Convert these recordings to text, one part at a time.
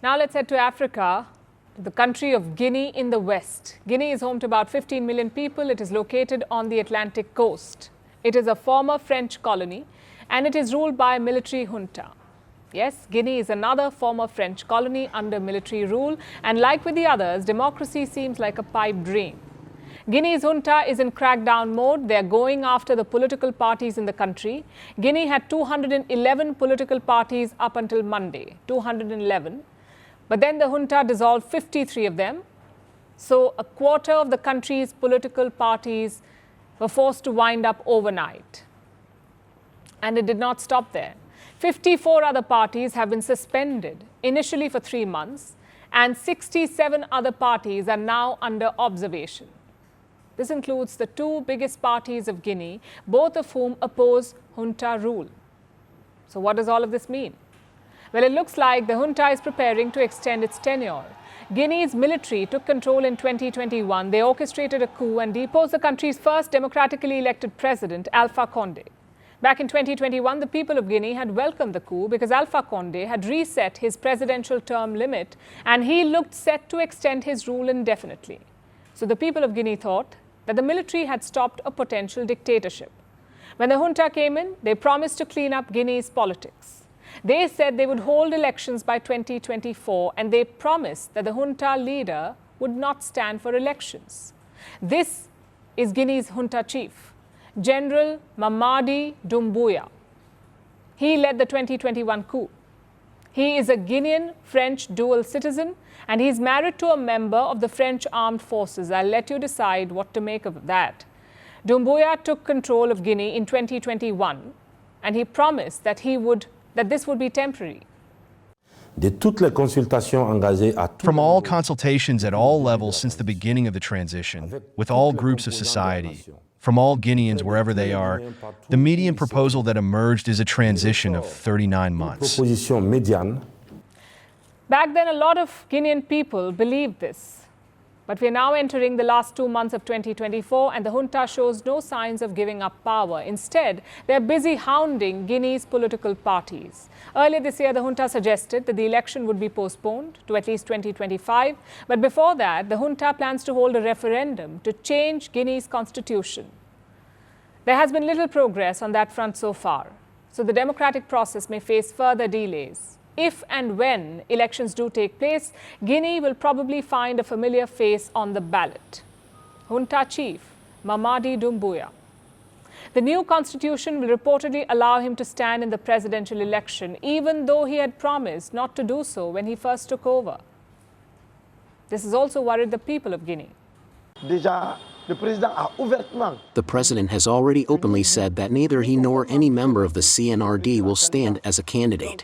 Now let's head to Africa, to the country of Guinea in the west. Guinea is home to about 15 million people. It is located on the Atlantic coast. It is a former French colony and it is ruled by a military junta. Yes, Guinea is another former French colony under military rule, and like with the others, democracy seems like a pipe dream. Guinea's junta is in crackdown mode. They are going after the political parties in the country. Guinea had 211 political parties up until Monday, 211. But then the junta dissolved 53 of them. So a quarter of the country's political parties were forced to wind up overnight. And it did not stop there. 54 other parties have been suspended, initially for 3 months, and 67 other parties are now under observation. This includes the two biggest parties of Guinea, both of whom oppose junta rule. So what does all of this mean? Well, it looks like the junta is preparing to extend its tenure. Guinea's military took control in 2021. They orchestrated a coup and deposed the country's first democratically elected president, Alpha Condé. Back in 2021, the people of Guinea had welcomed the coup because Alpha Condé had reset his presidential term limit and he looked set to extend his rule indefinitely. So the people of Guinea thought that the military had stopped a potential dictatorship. When the junta came in, they promised to clean up Guinea's politics. They said they would hold elections by 2024 and they promised that the junta leader would not stand for elections. This is Guinea's junta chief, General Mamady Doumbouya. He led the 2021 coup. He is a Guinean-French dual citizen and he's married to a member of the French armed forces. I'll let you decide what to make of that. Doumbouya took control of Guinea in 2021 and he promised that this would be temporary. From all consultations at all levels since the beginning of the transition, with all groups of society, from all Guineans wherever they are, the median proposal that emerged is a transition of 39 months. Back then, a lot of Guinean people believed this. But we are now entering the last 2 months of 2024 and the junta shows no signs of giving up power. Instead, they are busy hounding Guinea's political parties. Earlier this year, the junta suggested that the election would be postponed to at least 2025. But before that, the junta plans to hold a referendum to change Guinea's constitution. There has been little progress on that front so far. So the democratic process may face further delays. If and when elections do take place, Guinea will probably find a familiar face on the ballot. Junta chief Mamady Doumbouya. The new constitution will reportedly allow him to stand in the presidential election, even though he had promised not to do so when he first took over. This has also worried the people of Guinea. The president has already openly said that neither he nor any member of the CNRD will stand as a candidate.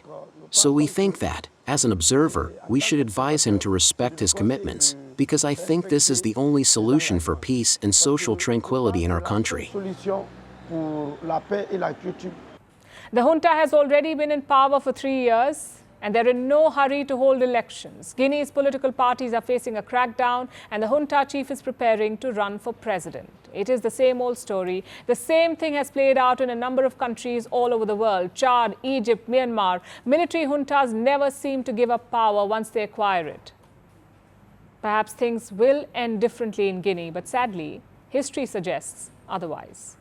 So we think that, as an observer, we should advise him to respect his commitments, because I think this is the only solution for peace and social tranquility in our country. The junta has already been in power for 3 years and they're in no hurry to hold elections. Guinea's political parties are facing a crackdown and the junta chief is preparing to run for president. It is the same old story. The same thing has played out in a number of countries all over the world. Chad, Egypt, Myanmar. Military juntas never seem to give up power once they acquire it. Perhaps things will end differently in Guinea, but sadly, history suggests otherwise.